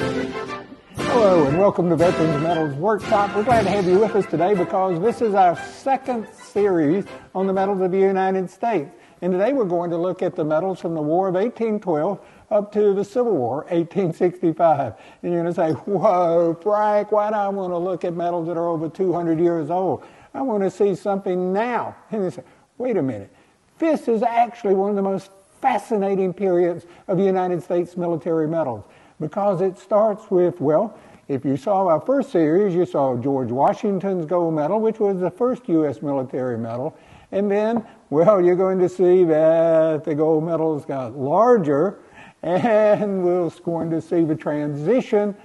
Hello and welcome to Veterans Medals Workshop. We're glad to have you with us today because this is our second series on the medals of the United States. And today we're going to look at the medals from the War of 1812 up to the Civil War, 1865. And you're going to say, whoa, Frank, why do I want to look at medals that are over 200 years old? I want to see something now. And you say, wait a minute. This is actually one of the most fascinating periods of the United States military medals, because it starts with, well, if you saw our first series, you saw George Washington's gold medal, which was the first U.S. military medal. And then, well, you're going to see that the gold medals got larger, and we're going to see the transition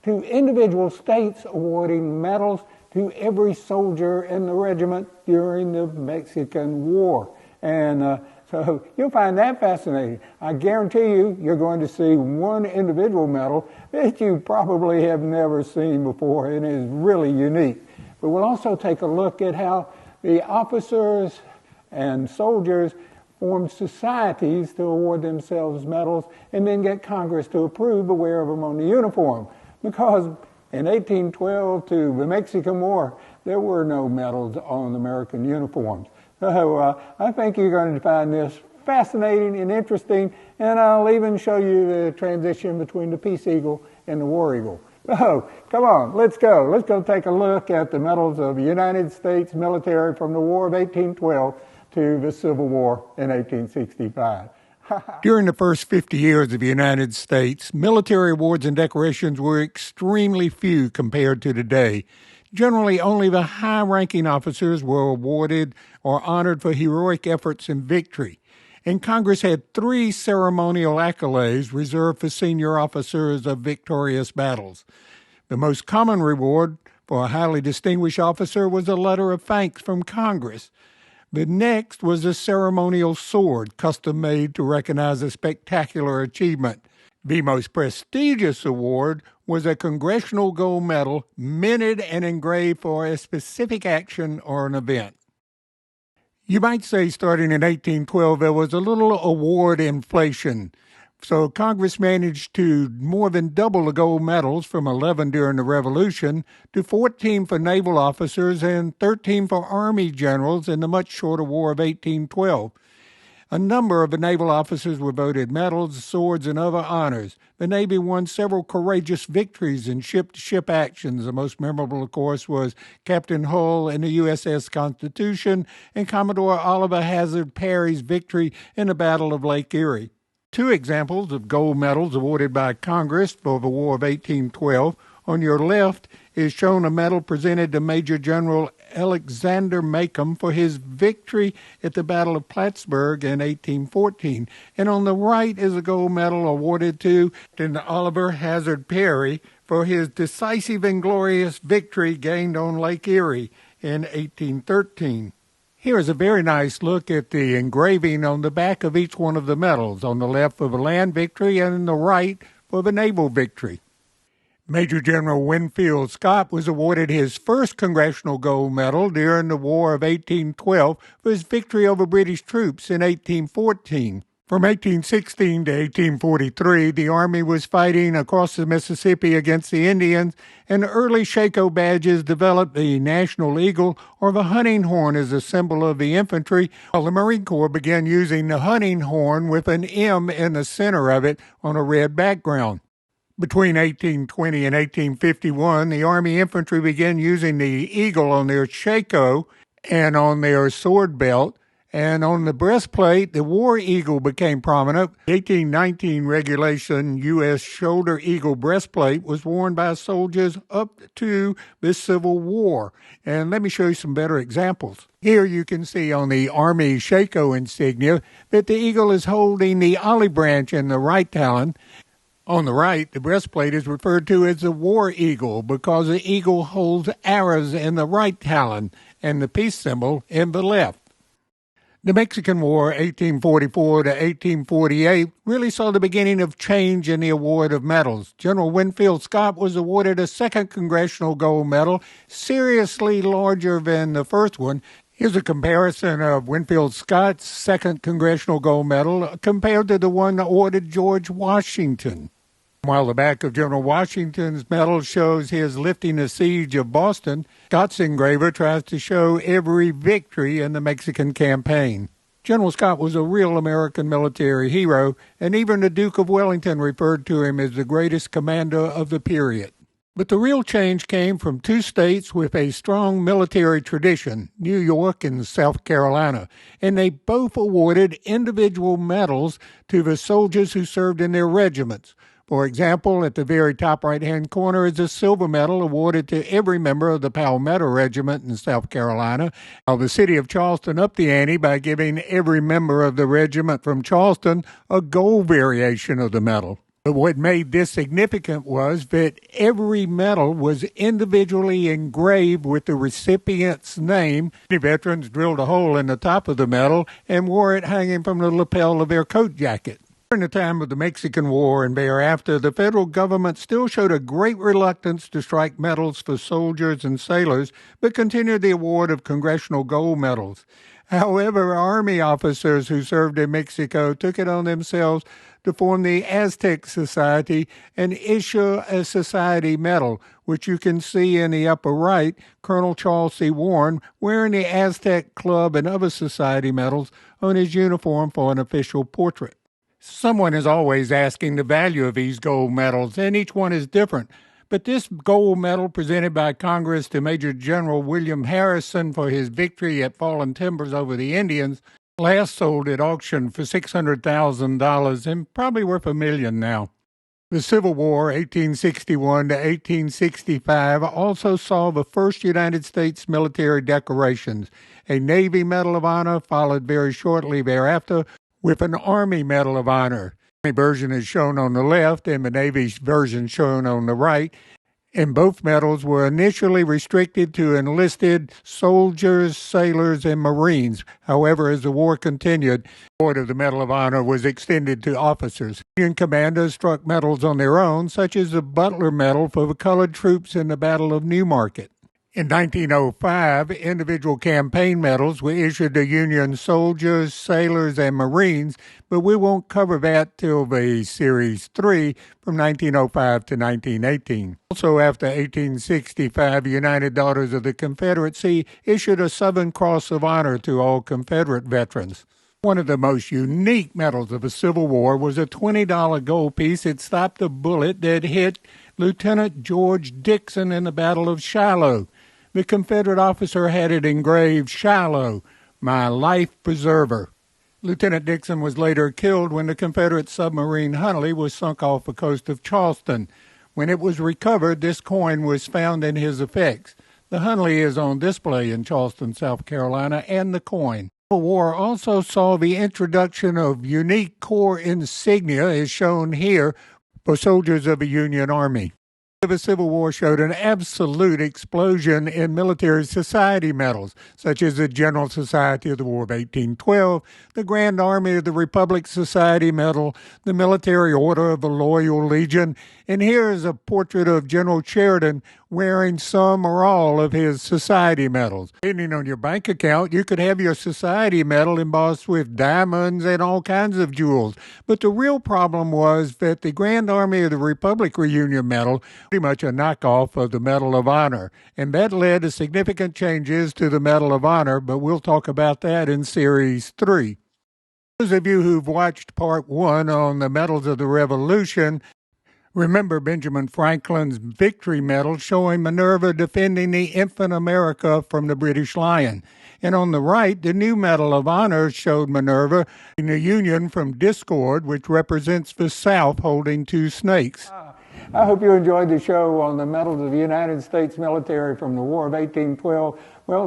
to individual states awarding medals to every soldier in the regiment during the Mexican War. And so you'll find that fascinating. I guarantee you, you're going to see one individual medal that you probably have never seen before and is really unique. But we'll also take a look at how the officers and soldiers formed societies to award themselves medals and then get Congress to approve the wear of them on the uniform. Because in 1812 to the Mexican War, there were no medals on American uniforms. So I think you're going to find this fascinating and interesting, and I'll even show you the transition between the Peace Eagle and the War Eagle. So, come on, let's go. Let's go take a look at the medals of the United States military from the War of 1812 to the Civil War in 1865. During the first 50 years of the United States, military awards and decorations were extremely few compared to today. Generally, only the high-ranking officers were awarded or honored for heroic efforts in victory. And Congress had 3 ceremonial accolades reserved for senior officers of victorious battles. The most common reward for a highly distinguished officer was a letter of thanks from Congress. The next was a ceremonial sword, custom-made to recognize a spectacular achievement. The most prestigious award was a Congressional Gold Medal minted and engraved for a specific action or an event. You might say starting in 1812 there was a little award inflation. So Congress managed to more than double the gold medals from 11 during the Revolution to 14 for naval officers and 13 for Army generals in the much shorter War of 1812. A number of the naval officers were voted medals, swords, and other honors. The Navy won several courageous victories in ship-to-ship actions. The most memorable, of course, was Captain Hull in the USS Constitution and Commodore Oliver Hazard Perry's victory in the Battle of Lake Erie. 2 examples of gold medals awarded by Congress for the War of 1812. On your left is shown a medal presented to Major General Alexander Macomb for his victory at the Battle of Plattsburgh in 1814. And on the right is a gold medal awarded to Oliver Hazard Perry for his decisive and glorious victory gained on Lake Erie in 1813. Here is a very nice look at the engraving on the back of each one of the medals, on the left for the land victory and on the right for the naval victory. Major General Winfield Scott was awarded his first Congressional Gold Medal during the War of 1812 for his victory over British troops in 1814. From 1816 to 1843, the Army was fighting across the Mississippi against the Indians, and early Shako badges developed the National Eagle or the hunting horn as a symbol of the infantry, while the Marine Corps began using the hunting horn with an M in the center of it on a red background. Between 1820 and 1851, the Army infantry began using the eagle on their shako and on their sword belt, and on the breastplate, the War Eagle became prominent. The 1819 regulation U.S. Shoulder Eagle breastplate was worn by soldiers up to the Civil War. And let me show you some better examples. Here you can see on the Army shako insignia that the eagle is holding the olive branch in the right talon. On the right, the breastplate is referred to as the War Eagle because the eagle holds arrows in the right talon and the peace symbol in the left. The Mexican War, 1844 to 1848, really saw the beginning of change in the award of medals. General Winfield Scott was awarded a second Congressional Gold Medal, seriously larger than the first one. Here's a comparison of Winfield Scott's second Congressional Gold Medal compared to the one awarded George Washington. While the back of General Washington's medal shows his lifting the siege of Boston, Scott's engraver tries to show every victory in the Mexican campaign. General Scott was a real American military hero, and even the Duke of Wellington referred to him as the greatest commander of the period. But the real change came from two states with a strong military tradition, New York and South Carolina, and they both awarded individual medals to the soldiers who served in their regiments. For example, at the very top right-hand corner is a silver medal awarded to every member of the Palmetto Regiment in South Carolina, while the city of Charleston upped the ante by giving every member of the regiment from Charleston a gold variation of the medal. But what made this significant was that every medal was individually engraved with the recipient's name. Many veterans drilled a hole in the top of the medal and wore it hanging from the lapel of their coat jacket. During the time of the Mexican War and thereafter, the federal government still showed a great reluctance to strike medals for soldiers and sailors, but continued the award of Congressional Gold Medals. However, Army officers who served in Mexico took it on themselves to form the Aztec Society and issue a society medal, which you can see in the upper right, Colonel Charles C. Warren wearing the Aztec Club and other society medals on his uniform for an official portrait. Someone is always asking the value of these gold medals, and each one is different. But this gold medal presented by Congress to Major General William Harrison for his victory at Fallen Timbers over the Indians last sold at auction for $600,000 and probably worth $1 million now. The Civil War, 1861 to 1865, also saw the first United States military decorations. A Navy Medal of Honor followed very shortly thereafter, with an Army Medal of Honor. The Army version is shown on the left and the Navy version shown on the right, and both medals were initially restricted to enlisted soldiers, sailors, and Marines. However, as the war continued, the award of the Medal of Honor was extended to officers. Union commanders struck medals on their own, such as the Butler Medal for the colored troops in the Battle of New Market. In 1905, individual campaign medals were issued to Union soldiers, sailors, and Marines, but we won't cover that till the Series 3 from 1905 to 1918. Also, after 1865, United Daughters of the Confederacy issued a Southern Cross of Honor to all Confederate veterans. One of the most unique medals of the Civil War was a $20 gold piece that stopped a bullet that hit Lieutenant George Dixon in the Battle of Shiloh. The Confederate officer had it engraved, "Shiloh, my life preserver." Lieutenant Dixon was later killed when the Confederate submarine Hunley was sunk off the coast of Charleston. When it was recovered, this coin was found in his effects. The Hunley is on display in Charleston, South Carolina, and the coin. The war also saw the introduction of unique corps insignia, as shown here, for soldiers of the Union Army. The Civil War showed an absolute explosion in military society medals, such as the General Society of the War of 1812, the Grand Army of the Republic Society Medal, the Military Order of the Loyal Legion, and here is a portrait of General Sheridan wearing some or all of his society medals. Depending on your bank account, you could have your society medal embossed with diamonds and all kinds of jewels. But the real problem was that the Grand Army of the Republic Reunion Medal, pretty much a knockoff of the Medal of Honor, and that led to significant changes to the Medal of Honor, but we'll talk about that in Series 3. Those of you who've watched Part 1 on the Medals of the Revolution, remember Benjamin Franklin's Victory Medal showing Minerva defending the infant America from the British Lion. And on the right, the new Medal of Honor showed Minerva in the Union from Discord, which represents the South holding two snakes. I hope you enjoyed the show on the medals of the United States military from the War of 1812,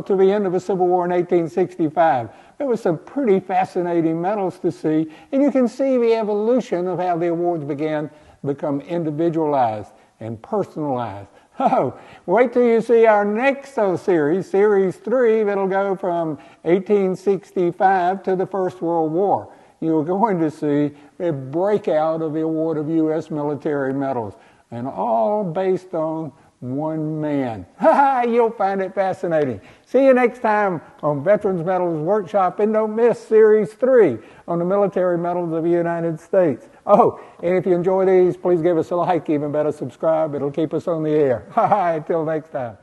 to the end of the Civil War in 1865. There were some pretty fascinating medals to see, and you can see the evolution of how the awards began to become individualized and personalized. Oh, wait till you see our next series, Series 3, that'll go from 1865 to the First World War. You're going to see a breakout of the award of U.S. military medals, and all based on one man. You'll find it fascinating. See you next time on Veterans Medals Workshop, and don't miss Series 3 on the military medals of the United States. Oh, and if you enjoy these, please give us a like, even better subscribe. It'll keep us on the air. Until next time.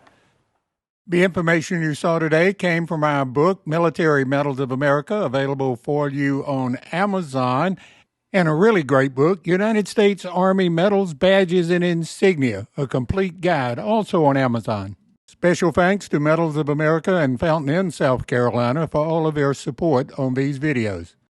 The information you saw today came from our book, Military Medals of America, available for you on Amazon. And a really great book, United States Army Medals, Badges, and Insignia, a complete guide, also on Amazon. Special thanks to Medals of America and Fountain Inn, South Carolina, for all of their support on these videos.